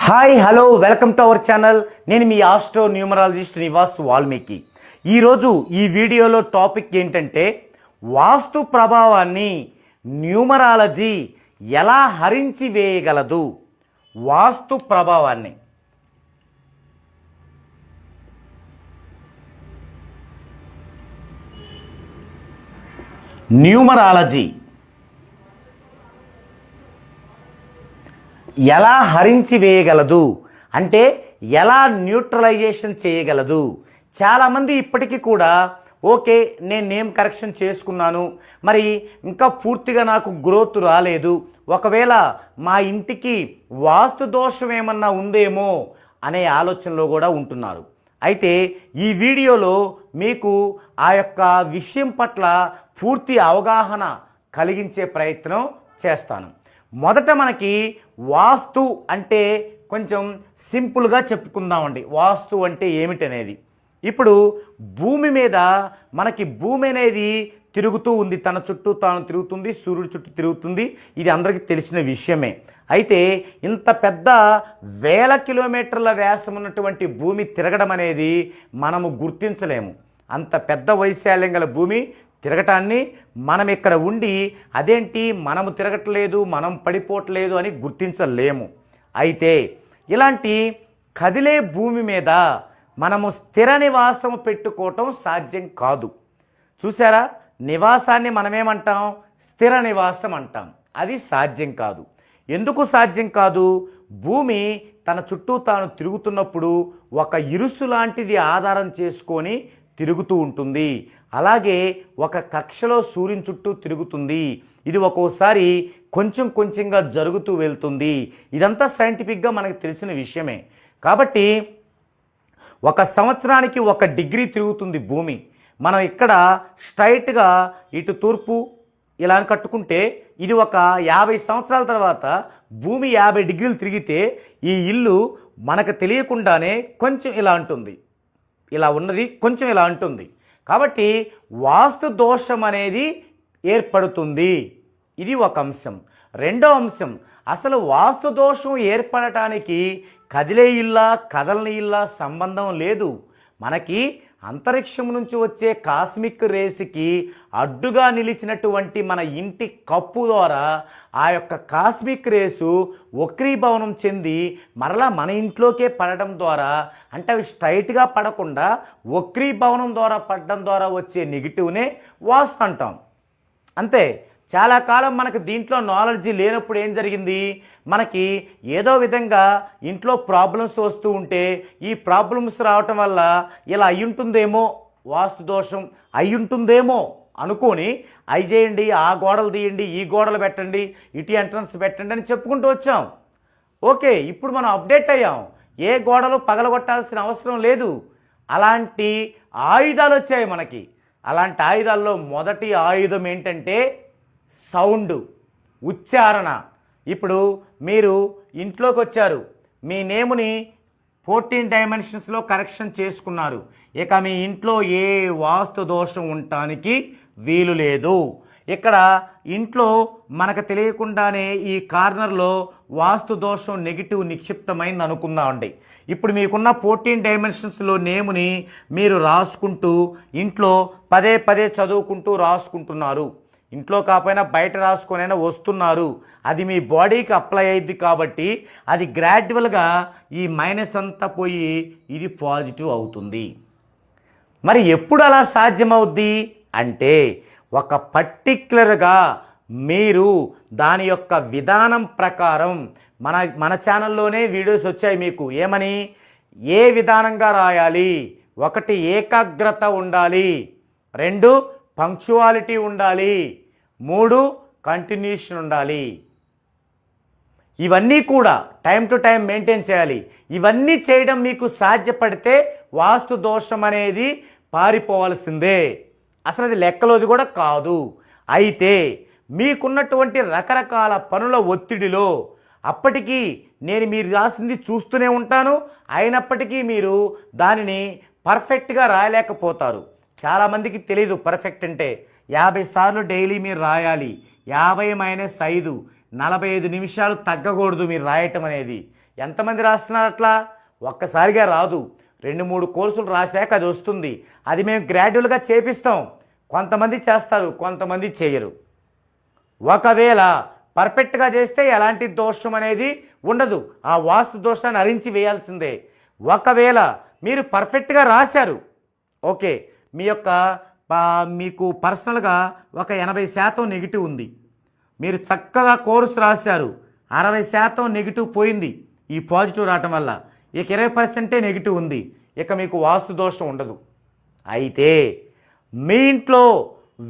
Hi hello welcome to our channel. నేను మీ astro numerologist Nivas Valmiki. ఈరోజు ఈ వీడియోలో టాపిక్ ఏంటంటే వాస్తు ప్రభావాన్ని న్యూమరాలజీ ఎలా హరించి వేయగలదు. వాస్తు ప్రభావాన్ని న్యూమరాలజీ ఎలా హరించి వేయగలదు అంటే ఎలా న్యూట్రలైజేషన్ చేయగలదు. చాలామంది ఇప్పటికీ కూడా ఓకే నేను నేమ్ కరెక్షన్ చేసుకున్నాను, మరి ఇంకా పూర్తిగా నాకు గ్రోత్ రాలేదు, ఒకవేళ మా ఇంటికి వాస్తు దోషం ఏమన్నా ఉందేమో అనే ఆలోచనలో కూడా ఉంటున్నారు. అయితే ఈ వీడియోలో మీకు ఆ యొక్క విషయం పట్ల పూర్తి అవగాహన కలిగించే ప్రయత్నం చేస్తాను. మొదట మనకి వాస్తు అంటే కొంచెం సింపుల్గా చెప్పుకుందామండి. వాస్తు అంటే ఏమిటనేది. ఇప్పుడు భూమి మీద మనకి భూమి అనేది తిరుగుతూ ఉంది, తన చుట్టూ తాను తిరుగుతుంది, సూర్యుడి చుట్టూ తిరుగుతుంది. ఇది అందరికీ తెలిసిన విషయమే. అయితే ఇంత పెద్ద వేల కిలోమీటర్ల వ్యాసం ఉన్నటువంటి భూమి తిరగడం అనేది మనము గుర్తించలేము. అంత పెద్ద వైశాల్యం గల భూమి తిరగటాన్ని మనం ఇక్కడ ఉండి అదేంటి మనము తిరగట్లేదు, మనం పడిపోవట్లేదు అని గుర్తించలేము. అయితే ఇలాంటి కదిలే భూమి మీద మనము స్థిర నివాసం పెట్టుకోవటం సాధ్యం కాదు. చూసారా, నివాసాన్ని మనమేమంటాం? స్థిర నివాసం అంటాం. అది సాధ్యం కాదు. ఎందుకు సాధ్యం కాదు? భూమి తన చుట్టూ తాను తిరుగుతున్నప్పుడు ఒక ఇరుసు లాంటిది ఆధారం చేసుకొని తిరుగుతూ ఉంటుంది. అలాగే ఒక కక్షలో సూర్యుని చుట్టూ తిరుగుతుంది. ఇది ఒక్కోసారి కొంచెం కొంచెంగా జరుగుతూ వెళ్తుంది. ఇదంతా సైంటిఫిక్గా మనకు తెలిసిన విషయమే. కాబట్టి ఒక సంవత్సరానికి 1 డిగ్రీ తిరుగుతుంది భూమి. మనం ఇక్కడ స్ట్రైట్గా ఇటు తూర్పు ఇలా కట్టుకుంటే ఇది ఒక 50 సంవత్సరాల తర్వాత భూమి 50 డిగ్రీలు తిరిగితే ఈ ఇల్లు మనకు తెలియకుండానే కొంచెం ఇలా ఉంటుంది, ఇలా ఉన్నది కొంచెం ఇలా ఉంటుంది. కాబట్టి వాస్తు దోషం అనేది ఏర్పడుతుంది. ఇది ఒక అంశం. రెండో అంశం, అసలు వాస్తు దోషం ఏర్పడటానికి కదిలే ఇల్లా కదలని ఇల్లా సంబంధం లేదు. మనకి అంతరిక్షం నుంచి వచ్చే కాస్మిక్ రేస్కి అడ్డుగా నిలిచినటువంటి మన ఇంటి కప్పు ద్వారా ఆ యొక్క కాస్మిక్ రేసు వక్రీభవనం చెంది మరలా మన ఇంట్లోకే పడడం ద్వారా, అంటే అవి స్ట్రైట్గా పడకుండా వక్రీభవనం ద్వారా పడడం ద్వారా వచ్చే నెగిటివ్నే వాస్తు అంటాం. అంతే. చాలా కాలం మనకు దీంట్లో నాలెడ్జీ లేనప్పుడు ఏం జరిగింది, మనకి ఏదో విధంగా ఇంట్లో ప్రాబ్లమ్స్ వస్తూ ఉంటే ఈ ప్రాబ్లమ్స్ రావటం వల్ల ఇలా అయ్యుంటుందేమో, వాస్తు దోషం అయ్యుంటుందేమో అనుకొని అవి చేయండి, ఆ గోడలు తీయండి, ఈ గోడలు పెట్టండి, ఇటు ఎంట్రన్స్ పెట్టండి అని చెప్పుకుంటూ వచ్చాం. ఓకే, ఇప్పుడు మనం అప్డేట్ అయ్యాం. ఏ గోడలు పగలగొట్టాల్సిన అవసరం లేదు. అలాంటి ఆయుధాలు వచ్చాయి మనకి. అలాంటి ఆయుధాల్లో మొదటి ఆయుధం ఏంటంటే సౌండ్, ఉచ్చారణ. ఇప్పుడు మీరు ఇంట్లోకి వచ్చారు, మీ నేముని 14 డైమెన్షన్స్లో కరెక్షన్ చేసుకున్నారు. ఇక మీ ఇంట్లో ఏ వాస్తు దోషం ఉండటానికి వీలు లేదు. ఇక్కడ ఇంట్లో మనకు తెలియకుండానే ఈ కార్నర్లో వాస్తు దోషం నెగిటివ్ నిక్షిప్తమైంది అనుకుందామండి. ఇప్పుడు మీకున్న 14 డైమెన్షన్స్లో నేముని మీరు రాసుకుంటూ ఇంట్లో పదే పదే చదువుకుంటూ రాసుకుంటున్నారు. ఇంట్లో కాకపోయినా బయట రాసుకొనైనా వస్తున్నారు. అది మీ బాడీకి అప్లై అయ్యిద్ది కాబట్టి అది గ్రాడ్యువల్గా ఈ మైనస్ అంతా పోయి ఇది పాజిటివ్ అవుతుంది. మరి ఎప్పుడు అలా సాధ్యమవుద్ది అంటే ఒక పర్టిక్యులర్గా మీరు దాని యొక్క విధానం ప్రకారం మన ఛానల్లోనే వీడియోస్ వచ్చాయి మీకు. ఏమని, ఏ విధానంగా రాయాలి? 1 ఏకాగ్రత ఉండాలి, 2 పంక్చువాలిటీ ఉండాలి, 3 కంటిన్యూషన్ ఉండాలి. ఇవన్నీ కూడా టైం టు టైం మెయింటైన్ చేయాలి. ఇవన్నీ చేయడం మీకు సాధ్యపడితే వాస్తు దోషం అనేది పారిపోవాల్సిందే. అసలు అది లెక్కలోది కూడా కాదు. అయితే మీకున్నటువంటి రకరకాల పనుల ఒత్తిడిలో అప్పటికీ నేను మీరు రాసింది చూస్తూనే ఉంటాను, అయినప్పటికీ మీరు దానిని పర్ఫెక్ట్గా రాయలేకపోతారు. చాలామందికి తెలీదు పర్ఫెక్ట్ అంటే 50 సార్లు డైలీ మీరు రాయాలి. 50 - 5 45 నిమిషాలు తగ్గకూడదు మీరు రాయటం అనేది. ఎంతమంది రాస్తున్నారు అట్లా? ఒక్కసారిగా రాదు, 2-3 కోర్సులు రాశాక అది వస్తుంది. అది మేము గ్రాడ్యువల్గా చేపిస్తాం. కొంతమంది చేస్తారు, కొంతమంది చేయరు. ఒకవేళ పర్ఫెక్ట్గా చేస్తే ఎలాంటి దోషం అనేది ఉండదు, ఆ వాస్తు దోషాన్ని హరించి వేయాల్సిందే. ఒకవేళ మీరు పర్ఫెక్ట్గా రాశారు, ఓకే, మీకు పర్సనల్గా ఒక 80% నెగిటివ్ ఉంది, మీరు చక్కగా కోర్సు రాశారు, 60% నెగిటివ్ పోయింది ఈ పాజిటివ్ రావటం వల్ల, ఇక 20% నెగిటివ్ ఉంది, ఇక మీకు వాస్తు దోషం ఉండదు. అయితే మీ ఇంట్లో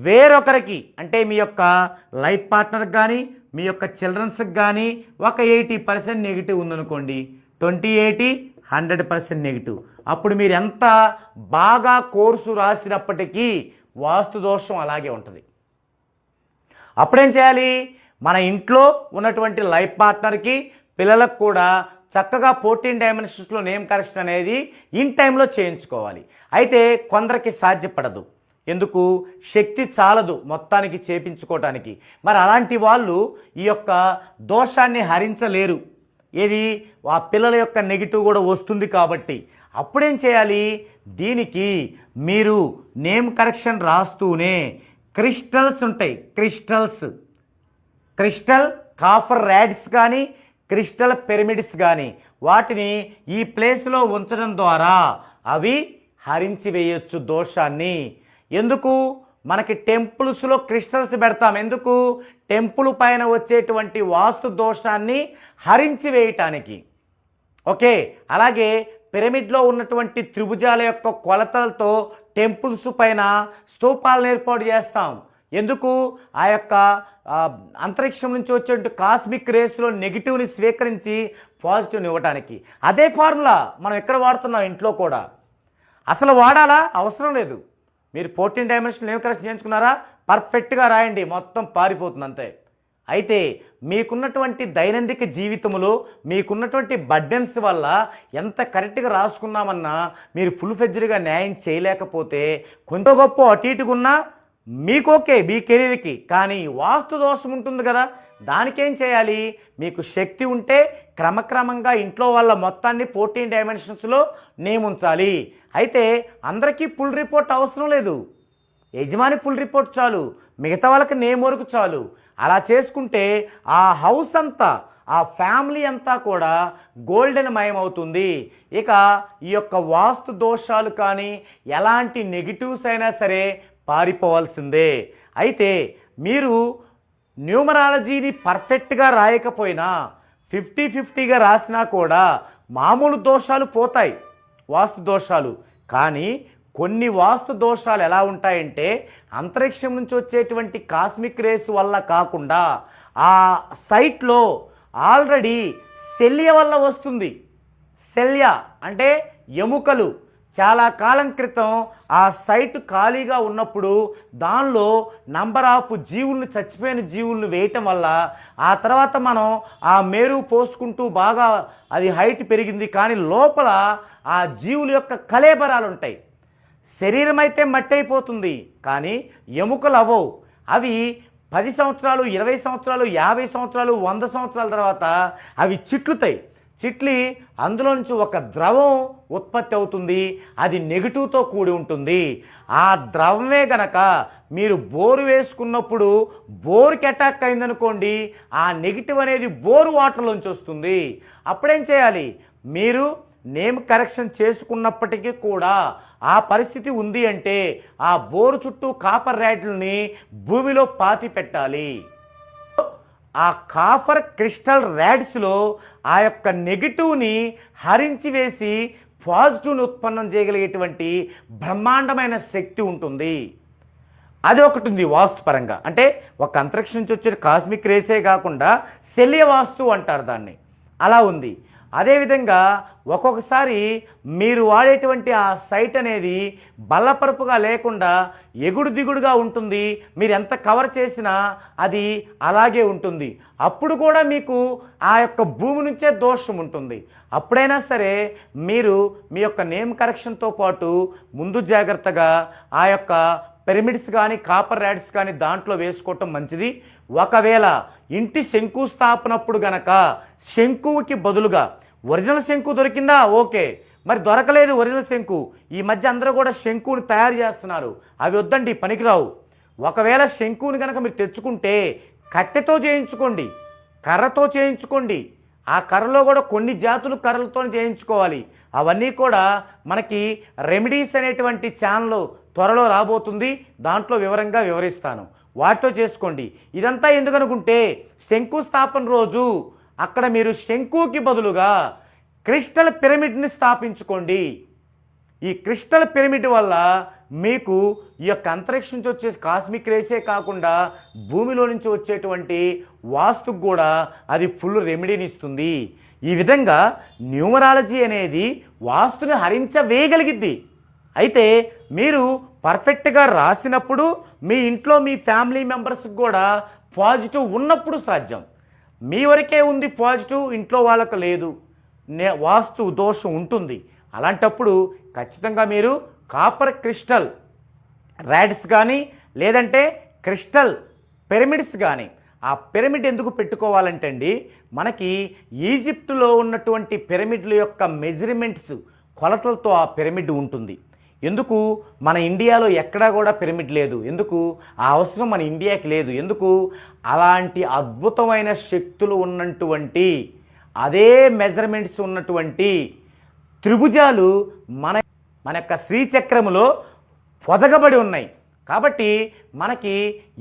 వేరొకరికి, అంటే మీ యొక్క లైఫ్ పార్ట్నర్కి కానీ మీ యొక్క చిల్డ్రన్స్కి కానీ ఒక 80% నెగిటివ్ ఉందనుకోండి, 20/80 100% నెగిటివ్. అప్పుడు మీరు ఎంత బాగా కోర్సు రాసినప్పటికీ వాస్తు దోషం అలాగే ఉంటుంది. అప్పుడేం చేయాలి? మన ఇంట్లో ఉన్నటువంటి లైఫ్ పార్ట్నర్కి, పిల్లలకు కూడా చక్కగా 14 డైమెన్షన్స్లో నేమ్ కరెక్షన్ అనేది ఇన్ టైంలో చేయించుకోవాలి. అయితే కొందరికి సాధ్యపడదు, ఎందుకు? శక్తి చాలదు మొత్తానికి చేయించుకోవటానికి. మరి అలాంటి వాళ్ళు ఈ యొక్క దోషాన్ని హరించలేరు. ఏది? ఆ పిల్లల యొక్క నెగిటివ్ కూడా వస్తుంది కాబట్టి అప్పుడేం చేయాలి? దీనికి మీరు నేమ్ కరెక్షన్ రాస్తూనే క్రిస్టల్స్ ఉంటాయి, క్రిస్టల్ కాఫర్ ర్యాడ్స్ కానీ క్రిస్టల్ పిరమిడ్స్ కానీ వాటిని ఈ ప్లేస్లో ఉంచడం ద్వారా అవి హరించి వేయొచ్చు దోషాన్ని. ఎందుకు? మనకి టెంపుల్స్లో క్రిస్టల్స్ పెడతాం, ఎందుకు? టెంపుల్ పైన వచ్చేటువంటి వాస్తు దోషాన్ని హరించి వేయటానికి. ఓకే, అలాగే పిరమిడ్లో ఉన్నటువంటి త్రిభుజాల యొక్క కొలతలతో టెంపుల్స్ పైన స్తూపాలను ఏర్పాటు చేస్తాం. ఎందుకు? ఆ యొక్క అంతరిక్షం నుంచి వచ్చే కాస్మిక్ రేస్లో నెగిటివ్ని స్వీకరించి పాజిటివ్ని ఇవ్వటానికి. అదే ఫార్ములా మనం ఎక్కడ వాడుతున్నాం, ఇంట్లో కూడా. అసలు వాడాలా? అవసరం లేదు. మీరు 14 డైమెన్షన్ నేమ్ కరెక్షన్ చేయించుకున్నారా, పర్ఫెక్ట్గా రాయండి, మొత్తం పారిపోతుంది అంతే. అయితే మీకున్నటువంటి దైనందిక జీవితంలో మీకున్నటువంటి బర్డెన్స్ వల్ల ఎంత కరెక్ట్గా రాసుకున్నామన్నా మీరు ఫుల్ ఫెడ్జ్డ్గా న్యాయం చేయలేకపోతే కొంత గొప్ప అటు ఇటుగా ఉన్నా మీకు ఓకే, మీ కెరీర్కి, కానీ వాస్తు దోషం ఉంటుంది కదా, దానికేం చేయాలి? మీకు శక్తి ఉంటే క్రమక్రమంగా ఇంట్లో వాళ్ళ మొత్తాన్ని 14 డైమెన్షన్స్లో నేమ్ ఉంచాలి. అయితే అందరికీ ఫుల్ రిపోర్ట్ అవసరం లేదు, యజమాని ఫుల్ రిపోర్ట్ చాలు, మిగతా వాళ్ళకి నేమ్ వరకు చాలు. అలా చేసుకుంటే ఆ హౌస్ అంతా, ఆ ఫ్యామిలీ అంతా కూడా గోల్డెన్ మయం అవుతుంది. ఇక ఈ యొక్క వాస్తు దోషాలు కానీ ఎలాంటి నెగిటివ్స్ అయినా సరే పారిపోవాల్సిందే. అయితే మీరు న్యూమరాలజీని పర్ఫెక్ట్గా రాయకపోయినా 50-50గా రాసినా కూడా మామూలు దోషాలు పోతాయి, వాస్తు దోషాలు. కానీ కొన్ని వాస్తు దోషాలు ఎలా ఉంటాయంటే అంతరిక్షం నుంచి వచ్చేటువంటి కాస్మిక్ రేస్ వల్ల కాకుండా ఆ సైట్లో ఆల్రెడీ శల్య వల్ల వస్తుంది. శల్య అంటే ఎముకలు. చాలా కాలం క్రితం ఆ సైట్ ఖాళీగా ఉన్నప్పుడు దానిలో నంబర్ ఆఫ్ జీవులను, చచ్చిపోయిన జీవులను వేయటం వల్ల ఆ తర్వాత మనం ఆ మేరు పోసుకుంటూ బాగా అది హైట్ పెరిగింది, కానీ లోపల ఆ జీవుల యొక్క కళేబరాలు ఉంటాయి. శరీరం అయితే మట్టి అయిపోతుంది, కానీ ఎముకలు అవ్వవు. అవి 10 సంవత్సరాలు, 20 సంవత్సరాలు, 50 సంవత్సరాలు, 100 సంవత్సరాల తర్వాత అవి చిట్లుతాయి. చిట్లి అందులో నుంచి ఒక ద్రవం ఉత్పత్తి అవుతుంది, అది నెగిటివ్తో కూడి ఉంటుంది. ఆ ద్రవమే గనక మీరు బోరు వేసుకున్నప్పుడు బోరుకి అటాక్ అయిందనుకోండి, ఆ నెగిటివ్ అనేది బోరు వాటర్లోంచి వస్తుంది. అప్పుడేం చేయాలి? మీరు నేమ్ కరెక్షన్ చేసుకున్నప్పటికీ కూడా ఆ పరిస్థితి ఉంది అంటే ఆ బోరు చుట్టూ కాపర్ ర్యాడ్లని భూమిలో పాతి పెట్టాలి. ఆ కాపర్ క్రిస్టల్ ర్యాడ్స్లో ఆ యొక్క నెగిటివ్ని హరించి వేసి పాజిటివ్ని ఉత్పన్నం చేయగలిగేటువంటి బ్రహ్మాండమైన శక్తి ఉంటుంది. అది ఒకటి ఉంది వాస్తుపరంగా. అంటే ఒక అంతరిక్షం నుంచి వచ్చే కాస్మిక్ రేసే కాకుండా శల్య వాస్తు అంటారు దాన్ని, అలా ఉంది. అదేవిధంగా ఒక్కొక్కసారి మీరు వాడేటువంటి ఆ సైట్ అనేది బల్లపరుపుగా లేకుండా ఎగుడు దిగుడుగా ఉంటుంది. మీరు ఎంత కవర్ చేసినా అది అలాగే ఉంటుంది. అప్పుడు కూడా మీకు ఆ యొక్క భూమి నుంచే దోషం ఉంటుంది. అప్పుడైనా సరే మీరు మీ యొక్క నేమ్ కరెక్షన్తో పాటు ముందు జాగ్రత్తగా ఆ యొక్క పిరమిడ్స్ కానీ కాపర్ ర్యాడ్స్ కానీ దాంట్లో వేసుకోవటం మంచిది. ఒకవేళ ఇంటి శంకుస్థాపనప్పుడు గనక శంకువుకి బదులుగా ఒరిజినల్ శంకు దొరికిందా ఓకే, మరి దొరకలేదు ఒరిజినల్ శంకు. ఈ మధ్య అందరూ కూడా శంకుని తయారు చేస్తున్నారు, అవి వద్దండి, పనికిరావు. ఒకవేళ శంకుని కనుక మీరు తెచ్చుకుంటే కట్టెతో చేయించుకోండి, కర్రతో చేయించుకోండి. ఆ కర్రలో కూడా కొన్ని జాతులు కర్రలతో చేయించుకోవాలి. అవన్నీ కూడా మనకి రెమెడీస్ అనేటువంటి ఛానల్ త్వరలో రాబోతుంది, దాంట్లో వివరంగా వివరిస్తాను, వాటితో చేసుకోండి. ఇదంతా ఎందుకనుకుంటే శంకుస్థాపన రోజు అక్కడ మీరు శంకుకి బదులుగా క్రిస్టల్ పిరమిడ్ని స్థాపించుకోండి. ఈ క్రిస్టల్ పిరమిడ్ వల్ల మీకు ఈ యొక్క అంతరిక్షం నుంచి వచ్చే కాస్మిక్ రేసే కాకుండా భూమిలో నుంచి వచ్చేటువంటి వాస్తుకు కూడా అది ఫుల్ రెమెడీని ఇస్తుంది. ఈ విధంగా న్యూమరాలజీ అనేది వాస్తుని హరించవేయగలిగిద్ది. అయితే మీరు పర్ఫెక్ట్గా రాసినప్పుడు మీ ఇంట్లో మీ ఫ్యామిలీ మెంబర్స్కి కూడా పాజిటివ్ ఉన్నప్పుడు సాధ్యం. మీ వరకే ఉంది పాజిటివ్, ఇంట్లో వాళ్ళకు లేదు, వాస్తు దోషం ఉంటుంది. అలాంటప్పుడు ఖచ్చితంగా మీరు కాపర్ క్రిస్టల్ ర్యాడ్స్ కానీ లేదంటే క్రిస్టల్ పిరమిడ్స్ కానీ, ఆ పిరమిడ్ ఎందుకు పెట్టుకోవాలంటే అండి, మనకి ఈజిప్టులో ఉన్నటువంటి పిరమిడ్ల యొక్క మెజర్మెంట్స్ కొలతలతో ఆ పిరమిడ్ ఉంటుంది. ఎందుకు మన ఇండియాలో ఎక్కడా కూడా పిరమిడ్ లేదు, ఎందుకు ఆ అవసరం మన ఇండియాకి లేదు, ఎందుకు అలాంటి అద్భుతమైన శక్తులు ఉన్నటువంటి అదే మెజర్మెంట్స్ ఉన్నటువంటి త్రిభుజాలు మన యొక్క శ్రీచక్రములో పొదగబడి ఉన్నాయి. కాబట్టి మనకి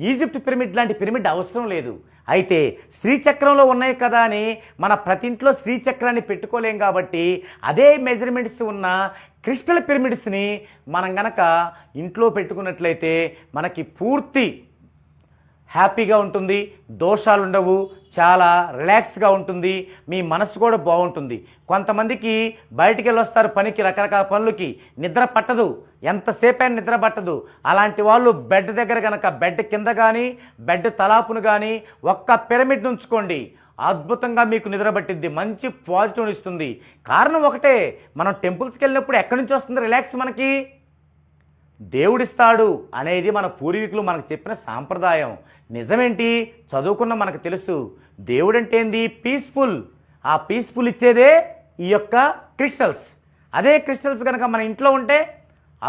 ఈజిప్ట్ పిరమిడ్ లాంటి పిరమిడ్ అవసరం లేదు. అయితే శ్రీచక్రంలో ఉన్నాయి కదా అని మన ప్రతి ఇంట్లో శ్రీచక్రాన్ని పెట్టుకోలేం. కాబట్టి అదే మెజర్మెంట్స్ ఉన్న క్రిస్టల్ పిరమిడ్స్ని మనం గనక ఇంట్లో పెట్టుకున్నట్లయితే మనకి పూర్తి హ్యాపీగా ఉంటుంది, దోషాలు ఉండవు, చాలా రిలాక్స్గా ఉంటుంది, మీ మనసు కూడా బాగుంటుంది. కొంతమందికి బయటికి వెళ్ళొస్తారు పనికి, రకరకాల పనులకి, నిద్ర పట్టదు, ఎంతసేపు అయినా నిద్ర పట్టదు. అలాంటి వాళ్ళు బెడ్ దగ్గర కనుక బెడ్ కింద కానీ బెడ్ తలాపును కానీ ఒక్క పిరమిడ్ ఉంచుకోండి, అద్భుతంగా మీకు నిద్ర పట్టిద్ది, మంచి పాజిటివ్ ఇస్తుంది. కారణం ఒకటే, మనం టెంపుల్స్కి వెళ్ళినప్పుడు ఎక్కడి నుంచి వస్తుంది రిలాక్స్? మనకి దేవుడిస్తాడు అనేది మన పూర్వీకులు మనకు చెప్పిన సాంప్రదాయం. నిజమేంటి? చదువుకున్న మనకు తెలుసు. దేవుడు అంటే ఏంది? పీస్ఫుల్. ఆ పీస్ఫుల్ ఇచ్చేదే ఈ యొక్క క్రిస్టల్స్. అదే క్రిస్టల్స్ కనుక మన ఇంట్లో ఉంటే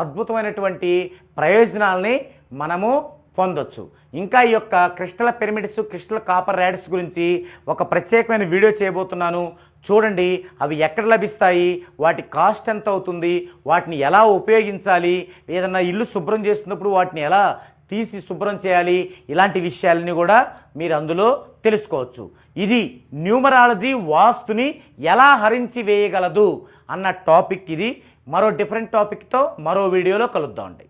అద్భుతమైనటువంటి ప్రయోజనాలని మనము పొందొచ్చు. ఇంకా ఈ యొక్క క్రిస్టల్ పిరమిడ్స్, క్రిస్టల్ కాపర్ ర్యాడ్స్ గురించి ఒక ప్రత్యేకమైన వీడియో చేయబోతున్నాను, చూడండి. అవి ఎక్కడ లభిస్తాయి, వాటి కాస్ట్ ఎంత అవుతుంది, వాటిని ఎలా ఉపయోగించాలి, ఏదన్నా ఇల్లు శుభ్రం చేస్తున్నప్పుడు వాటిని ఎలా తీసి శుభ్రం చేయాలి, ఇలాంటి విషయాలని కూడా మీరు అందులో తెలుసుకోవచ్చు. ఇది న్యూమరాలజీ వాస్తుని ఎలా హరించి వేయగలదు అన్న టాపిక్ ఇది. మరో డిఫరెంట్ టాపిక్తో మరో వీడియోలో కలుద్దామండి.